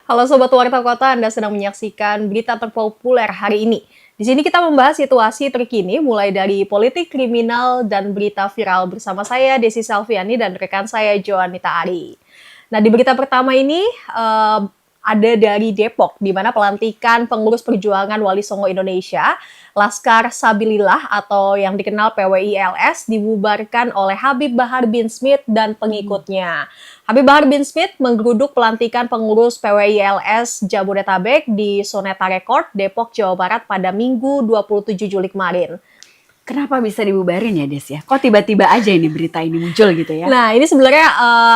Halo Sobat Warta Kota, Anda sedang menyaksikan berita terpopuler hari ini. Di sini kita membahas situasi terkini mulai dari politik, kriminal, dan berita viral bersama saya Desi Salviani dan rekan saya Joanita Ari. Nah, di berita pertama ini ada dari Depok, di mana pelantikan pengurus perjuangan Wali Songo Indonesia, Laskar Sabilillah atau yang dikenal PWI-LS dibubarkan oleh Habib Bahar bin Smith dan pengikutnya. Habib Bahar bin Smith menggeruduk pelantikan pengurus PWI-LS Jabodetabek di Soneta Record, Depok, Jawa Barat pada Minggu 27 Juli kemarin. Kenapa bisa dibubarin ya, Des ya? Kok tiba-tiba aja ini berita ini muncul gitu ya? Nah, ini sebenarnya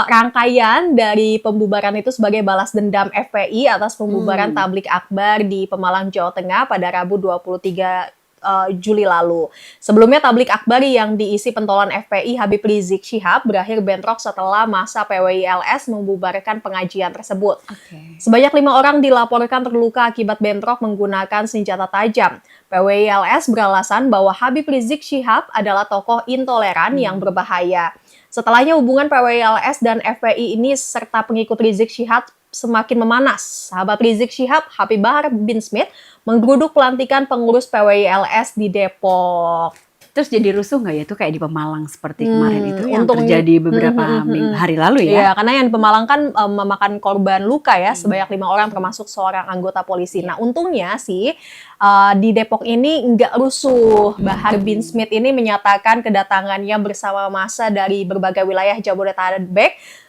rangkaian dari pembubaran itu sebagai balas dendam FPI atas pembubaran Tablik Akbar di Pemalang, Jawa Tengah pada Rabu 23 Juli lalu. Sebelumnya Tablik Akbar yang diisi pentolan FPI Habib Rizik Syihab berakhir bentrok setelah masa PWI-LS membubarkan pengajian tersebut. Sebanyak 5 orang dilaporkan terluka akibat bentrok menggunakan senjata tajam. PWI-LS beralasan bahwa Habib Rizik Syihab adalah tokoh intoleran yang berbahaya. Setelahnya hubungan PWI-LS dan FPI ini serta pengikut Rizik Syihab semakin memanas. Sahabat Rizik Syihab, Habib Bahar bin Smith, menggeruduk pelantikan pengurus PWI-LS di Depok. Terus jadi rusuh nggak ya tuh kayak di Pemalang seperti kemarin itu yang untungnya- terjadi beberapa hari lalu ya? Iya, karena yang di Pemalang kan memakan korban luka ya, sebanyak 5 orang termasuk seorang anggota polisi. Nah, untungnya sih di Depok ini nggak rusuh. Bahar bin Smith ini menyatakan kedatangannya bersama massa dari berbagai wilayah Jabodetabek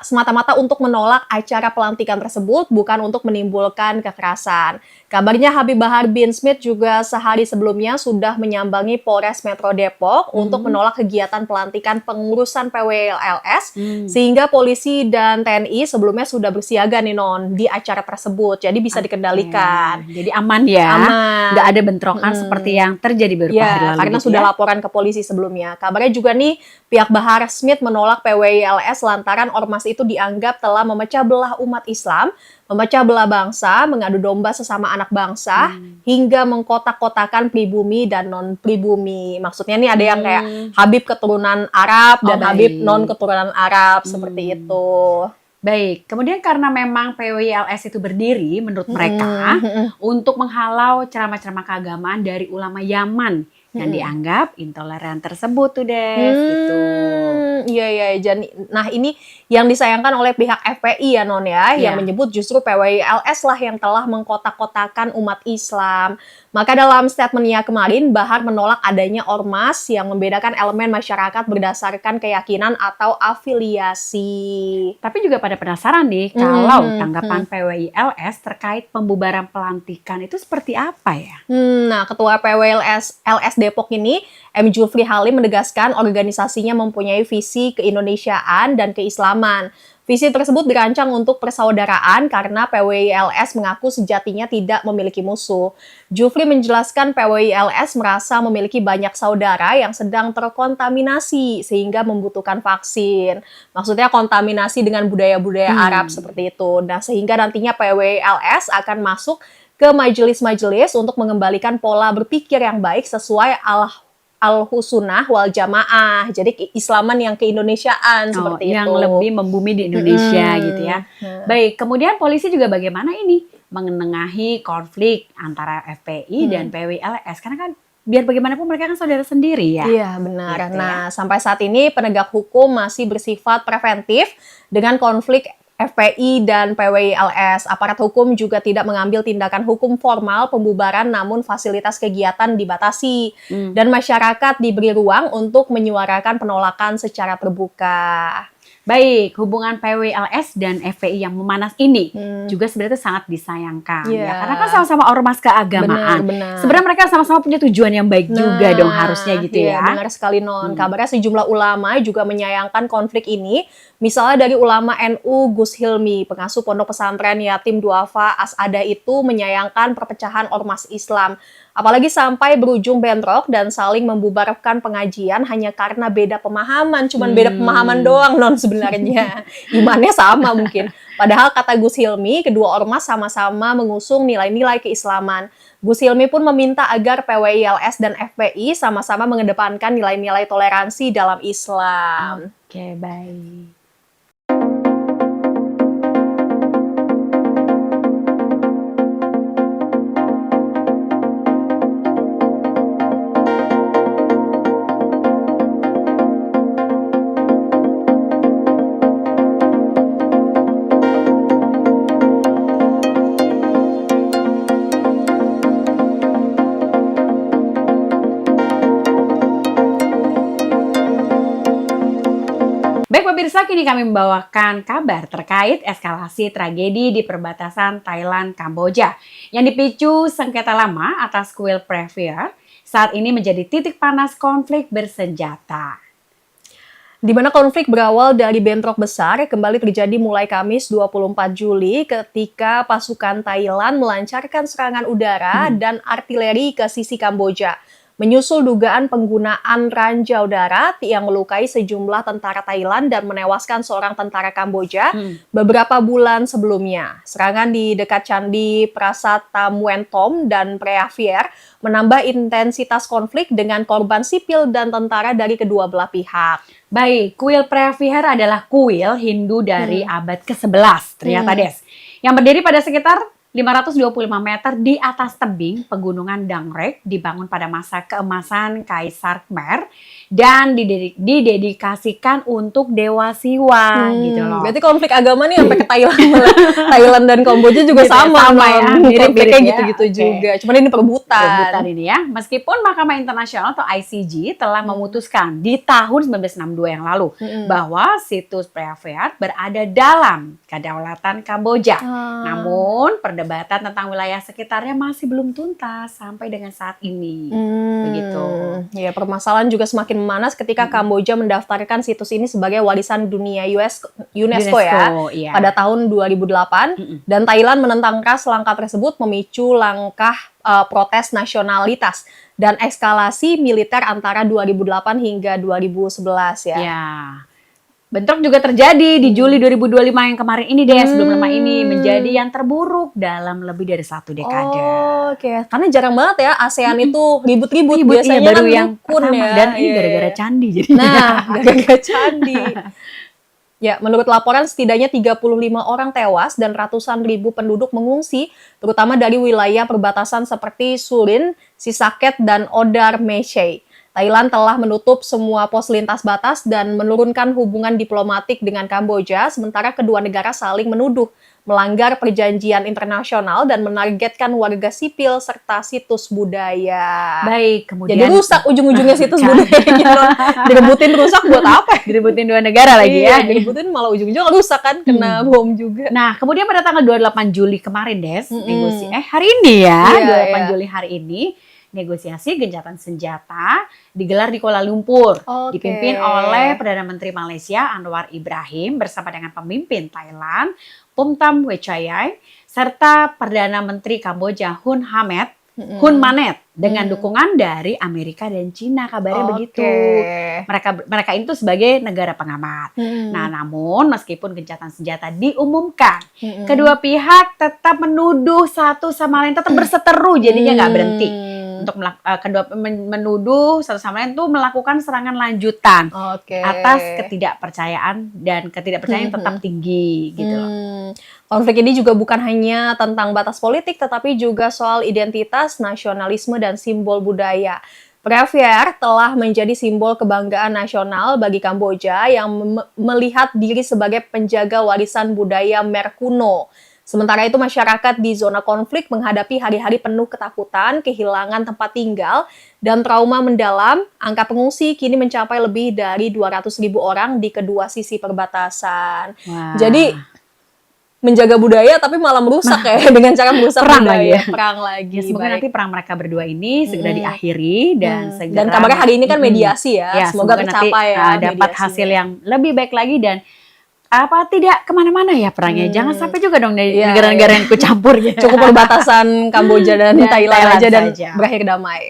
semata-mata untuk menolak acara pelantikan tersebut, bukan untuk menimbulkan kekerasan. Kabarnya Habib Bahar bin Smith juga sehari sebelumnya sudah menyambangi Polres Metro Depok untuk menolak kegiatan pelantikan pengurusan PWI-LS, sehingga polisi dan TNI sebelumnya sudah bersiaga nih Non di acara tersebut, jadi bisa dikendalikan. Jadi aman ya, Aman. nggak ada bentrokan seperti yang terjadi beberapa hari lalu. Karena gitu sudah ya? laporan ke polisi sebelumnya. Kabarnya juga nih pihak Bahar Smith menolak PWI-LS lantaran ormas itu dianggap telah memecah belah umat Islam, memecah belah bangsa, mengadu domba sesama anak bangsa, hingga mengkotak-kotakan pribumi dan non-pribumi. Maksudnya nih ada yang kayak Habib keturunan Arab dan Habib baik. non keturunan Arab, seperti itu. Baik, kemudian karena memang PWI-LS itu berdiri menurut mereka untuk menghalau ceramah-ceramah keagamaan dari ulama Yaman yang dianggap intoleran tersebut tuh Des, gitu. Iya. Nah, ini yang disayangkan oleh pihak FPI ya Non ya, yang menyebut justru PWI-LS lah yang telah mengkotak-kotakan umat Islam. Maka dalam statementnya kemarin, Bahar menolak adanya ormas yang membedakan elemen masyarakat berdasarkan keyakinan atau afiliasi. Tapi juga pada penasaran nih, kalau tanggapan PWI-LS terkait pembubaran pelantikan itu seperti apa ya? Nah, Ketua PWI-LS Depok ini, M. Julfri Halim menegaskan organisasinya mempunyai visi keindonesiaan dan keislaman. Visi tersebut dirancang untuk persaudaraan karena PWI-LS mengaku sejatinya tidak memiliki musuh. Julfri menjelaskan PWI-LS merasa memiliki banyak saudara yang sedang terkontaminasi sehingga membutuhkan vaksin. Maksudnya kontaminasi dengan budaya-budaya Arab seperti itu. Nah, sehingga nantinya PWI-LS akan masuk ke majelis-majelis untuk mengembalikan pola berpikir yang baik sesuai al-husnah wal jamaah. Jadi keislaman yang keindonesiaan seperti yang itu. lebih membumi di Indonesia gitu ya. Baik, kemudian polisi juga bagaimana ini menengahi konflik antara FPI dan PWI-LS karena kan biar bagaimanapun mereka kan saudara sendiri ya. Iya, benar. Gitu Nah, sampai saat ini penegak hukum masih bersifat preventif dengan konflik FPI dan PWI-LS. Aparat hukum juga tidak mengambil tindakan hukum formal pembubaran, namun fasilitas kegiatan dibatasi dan masyarakat diberi ruang untuk menyuarakan penolakan secara terbuka. Baik, hubungan PWI-LS dan FPI yang memanas ini juga sebenarnya sangat disayangkan Iya. ya. Karena kan sama-sama ormas keagamaan. Benar. Sebenarnya mereka sama-sama punya tujuan yang baik juga dong harusnya gitu iya, ya. benar sekali Non. Kabarnya sejumlah ulama juga menyayangkan konflik ini. Misalnya dari ulama NU Gus Hilmi, pengasuh pondok pesantren Yatim Duafa As'ada itu menyayangkan perpecahan ormas Islam. Apalagi sampai berujung bentrok dan saling membubarkan pengajian hanya karena beda pemahaman. Cuman beda pemahaman doang Non sebenarnya. Imannya sama mungkin. Padahal kata Gus Hilmi, kedua ormas sama-sama mengusung nilai-nilai keislaman. Gus Hilmi pun meminta agar PWI-LS dan FPI sama-sama mengedepankan nilai-nilai toleransi dalam Islam. Oke, baik. pemirsa, kini kami membawakan kabar terkait eskalasi tragedi di perbatasan Thailand-Kamboja yang dipicu sengketa lama atas kuil Previer saat ini menjadi titik panas konflik bersenjata. Di mana konflik berawal dari bentrok besar kembali terjadi mulai Kamis 24 Juli ketika pasukan Thailand melancarkan serangan udara dan artileri ke sisi Kamboja. Menyusul dugaan penggunaan ranjau darat yang melukai sejumlah tentara Thailand dan menewaskan seorang tentara Kamboja beberapa bulan sebelumnya. Serangan di dekat Candi Prasat Tam Tom dan Preavier menambah intensitas konflik dengan korban sipil dan tentara dari kedua belah pihak. Baik, kuil Preavier adalah kuil Hindu dari abad ke-11 ternyata Des. Yang berdiri pada sekitar 525 meter di atas tebing pegunungan Dangrek, dibangun pada masa keemasan Kaisar Khmer dan didedikasikan untuk Dewa Siwa gitu loh. Berarti konflik agama nih sampai ke Thailand. Thailand dan Kamboja juga Gitu ya, sama ya. Mirip-mirip kayak ya. gitu-gitu Oke. juga. Cuman ini perebutan. Rebutan ini ya. Meskipun Mahkamah Internasional atau ICJ telah memutuskan di tahun 1962 yang lalu bahwa situs Preavier berada dalam kedaulatan Kamboja. Namun perdebatan tentang wilayah sekitarnya masih belum tuntas sampai dengan saat ini. Begitu. Ya, permasalahan juga semakin memanas ketika Kamboja mendaftarkan situs ini sebagai warisan dunia UNESCO ya iya. pada tahun 2008 dan Thailand menentang keras langkah tersebut memicu langkah protes nasionalitas dan eskalasi militer antara 2008 hingga 2011 ya. Ya. Bentrok juga terjadi di Juli 2025 yang kemarin ini deh, sebelum lama ini menjadi yang terburuk dalam lebih dari 1 dekade. Oh, oke. Karena jarang banget ya ASEAN itu ribut-ribut. Iya, Biasanya baru kan yang rukun pertama. ya. Dan ini Iya, gara-gara iya. candi jadi. Nah, gara-gara candi. Ya, menurut laporan setidaknya 35 orang tewas dan ratusan ribu penduduk mengungsi, terutama dari wilayah perbatasan seperti Surin, Sisaket, dan Odar Meche. Thailand telah menutup semua pos lintas batas dan menurunkan hubungan diplomatik dengan Kamboja, sementara kedua negara saling menuduh melanggar perjanjian internasional dan menargetkan warga sipil serta situs budaya. Baik, kemudian Jadi rusak ujung-ujungnya situs budayanya. Direbutin rusak buat apa? direbutin 2 negara lagi ya. Iya, direbutin malah ujung-ujungnya rusak kan, kena bom juga. Nah, kemudian pada tanggal 28 Juli kemarin, Des, hari ini ya, Iya, 28 iya. Juli hari ini, negosiasi gencatan senjata digelar di Kuala Lumpur, Oke. dipimpin oleh Perdana Menteri Malaysia Anwar Ibrahim bersama dengan pemimpin Thailand Phumtham Wechayai serta Perdana Menteri Kamboja Hun Manet dengan dukungan dari Amerika dan Cina, kabarnya begitu. Mereka itu sebagai negara pengamat. Nah, namun meskipun gencatan senjata diumumkan, kedua pihak tetap menuduh satu sama lain, tetap berseteru, jadinya nggak berhenti untuk menuduh satu sama lain tuh melakukan serangan lanjutan atas ketidakpercayaan dan ketidakpercayaan yang tetap tinggi gitu loh. Konflik ini juga bukan hanya tentang batas politik, tetapi juga soal identitas, nasionalisme, dan simbol budaya. Preavier telah menjadi simbol kebanggaan nasional bagi Kamboja yang melihat diri sebagai penjaga warisan budaya Khmer kuno. Sementara itu masyarakat di zona konflik menghadapi hari-hari penuh ketakutan, kehilangan tempat tinggal, dan trauma mendalam. Angka pengungsi kini mencapai lebih dari 200.000 orang di kedua sisi perbatasan. Wah. Jadi menjaga budaya tapi malah merusak ya dengan cara merusak Perang budaya. lagi ya. Perang lagi. Ya, semoga Baik. nanti perang mereka berdua ini segera diakhiri dan segera. Dan kabarnya hari ini kan mediasi ya. Ya, Semoga nanti tercapai ya. dapat mediasinya. hasil yang lebih baik lagi dan tidak kemana-mana ya perangnya. Jangan sampai juga dong dari Iya, negara-negara yang ikut campur ya. Cukup perbatasan Kamboja dan Dan Thailand Thailand aja dan saja. berakhir damai.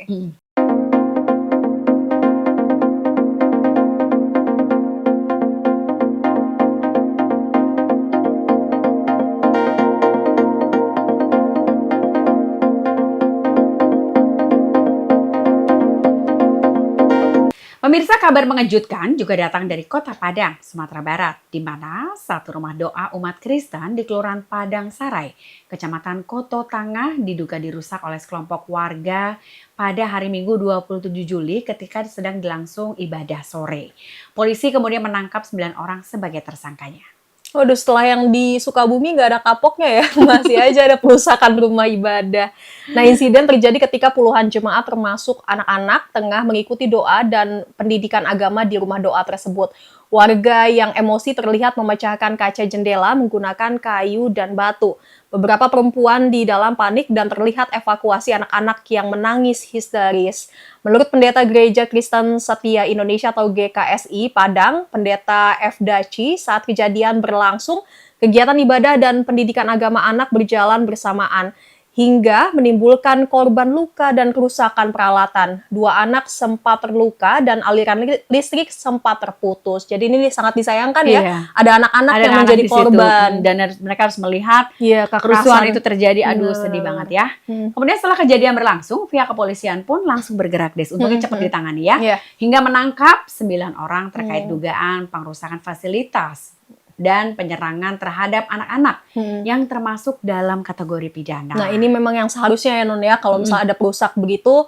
Pemirsa, kabar mengejutkan juga datang dari Kota Padang, Sumatera Barat, di mana satu rumah doa umat Kristen di Kelurahan Padang Sarai, Kecamatan Koto Tangah diduga dirusak oleh sekelompok warga pada hari Minggu 27 Juli ketika sedang dilangsung ibadah sore. Polisi kemudian menangkap 9 orang sebagai tersangkanya. Waduh, setelah yang di Sukabumi nggak ada kapoknya ya, masih aja ada perusakan rumah ibadah. Nah, insiden terjadi ketika puluhan jemaat termasuk anak-anak tengah mengikuti doa dan pendidikan agama di rumah doa tersebut. Warga yang emosi terlihat memecahkan kaca jendela menggunakan kayu dan batu. Beberapa perempuan di dalam panik dan terlihat evakuasi anak-anak yang menangis histeris. Menurut Pendeta Gereja Kristen Setia Indonesia atau GKSI Padang, Pendeta F. Daci, saat kejadian berlangsung, kegiatan ibadah dan pendidikan agama anak berjalan bersamaan, hingga menimbulkan korban luka dan kerusakan peralatan. 2 anak sempat terluka dan aliran listrik sempat terputus. Jadi ini sangat disayangkan ya, Iya. ada anak-anak yang anak menjadi di situ. korban. Dan mereka harus melihat kerusuhan Kekerasan itu terjadi. Aduh, Bener. sedih banget ya. Hmm. Kemudian setelah kejadian berlangsung, pihak kepolisian pun langsung bergerak, Des. Untungnya cepat ditangani ya. Iya. Hingga menangkap 9 orang terkait dugaan pengrusakan fasilitas dan penyerangan terhadap anak-anak yang termasuk dalam kategori pidana. Nah, ini memang yang seharusnya ya Non ya, kalau misalnya ada perusak begitu,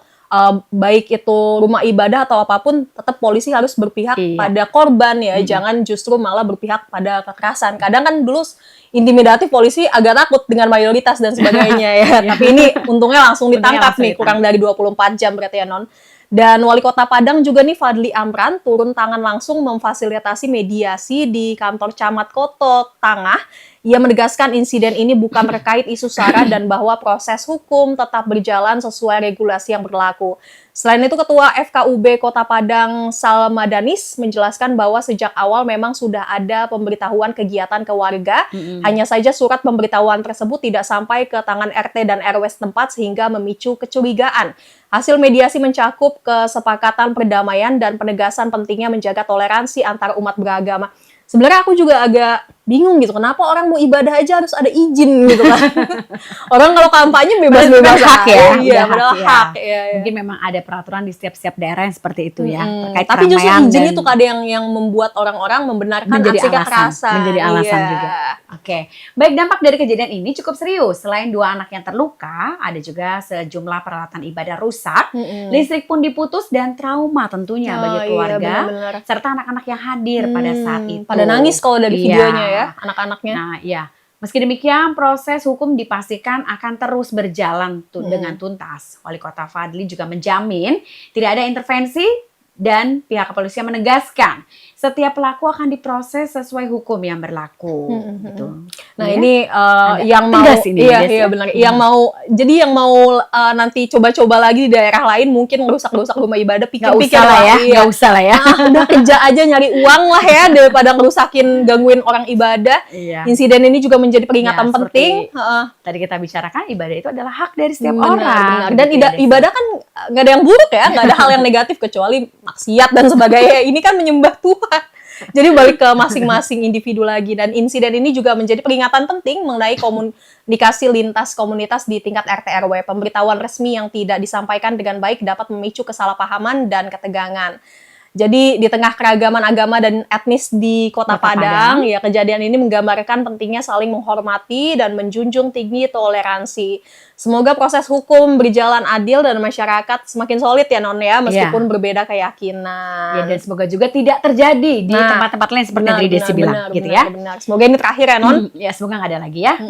baik itu rumah ibadah atau apapun, tetap polisi harus berpihak pada korban ya, jangan justru malah berpihak pada kekerasan. Kadang kan dulu intimidatif polisi agak takut dengan mayoritas dan sebagainya ya, tapi ini untungnya langsung ditangkap nih, kurang dari 24 jam berarti ya Non. Dan Wali Kota Padang juga nih Fadli Amran turun tangan langsung memfasilitasi mediasi di kantor Camat Koto Tangah. Ia menegaskan insiden ini bukan terkait isu SARA dan bahwa proses hukum tetap berjalan sesuai regulasi yang berlaku. Selain itu, Ketua FKUB Kota Padang Salmadanis menjelaskan bahwa sejak awal memang sudah ada pemberitahuan kegiatan ke warga. Hanya saja surat pemberitahuan tersebut tidak sampai ke tangan RT dan RW setempat sehingga memicu kecurigaan. Hasil mediasi mencakup kesepakatan perdamaian dan penegasan pentingnya menjaga toleransi antar umat beragama. Sebenarnya aku juga agak bingung gitu, kenapa orang mau ibadah aja harus ada izin gitu kan. Orang kalau kampanye bebas-bebas hak ya. Iya, Udah padahal hak, hak. ya. Iya, iya. Mungkin memang ada peraturan di setiap daerah yang seperti itu ya, terkait Tapi justru keramaian izin dan itu kadang yang membuat orang-orang membenarkan menjadi aksi alasan, kekerasan. menjadi alasan Iya. juga. Oke, baik, dampak dari kejadian ini cukup serius. Selain 2 anak yang terluka, ada juga sejumlah peralatan ibadah rusak, listrik pun diputus dan trauma tentunya bagi keluarga, benar-benar. serta anak-anak yang hadir pada saat itu. Pada nangis kalau dari videonya ya, anak-anaknya. Nah, iya. Meski demikian, proses hukum dipastikan akan terus berjalan dengan tuntas. Wali Kota Fadli juga menjamin tidak ada intervensi dan pihak kepolisian menegaskan setiap pelaku akan diproses sesuai hukum yang berlaku. Gitu. Nah, Ya? ini yang mau tegas ini, Des, iya ya? benar. Yang mau nanti coba-coba lagi di daerah lain mungkin ngerusak-rusak rumah ibadah, Nggak pikir-pikir usah lah ya, iya. nggak usah lah ya. Udah kerja aja nyari uang lah ya daripada ngerusakin, gangguin orang ibadah. Iya. Insiden ini juga menjadi peringatan Ya, seperti penting. Tadi kita bicarakan, ibadah itu adalah hak dari setiap Benar, orang. benar. Dan Gitu ya, Des. ibadah kan nggak ada yang buruk ya, nggak ada hal yang negatif kecuali maksiat dan sebagainya. Ini kan menyembah Tuhan. Jadi balik ke masing-masing individu lagi. Dan insiden ini juga menjadi peringatan penting mengenai komunikasi lintas komunitas di tingkat RT RW. Pemberitahuan resmi yang tidak disampaikan dengan baik dapat memicu kesalahpahaman dan ketegangan. Jadi di tengah keragaman agama dan etnis di Kota Padang, ya kejadian ini menggambarkan pentingnya saling menghormati dan menjunjung tinggi toleransi. Semoga proses hukum berjalan adil dan masyarakat semakin solid ya Non ya, meskipun berbeda keyakinan. Ya, dan semoga juga tidak terjadi di tempat-tempat lain seperti yang tadi Desi bilang, gitu ya. Benar. Semoga ini terakhir ya Non. Ya, semoga nggak ada lagi ya.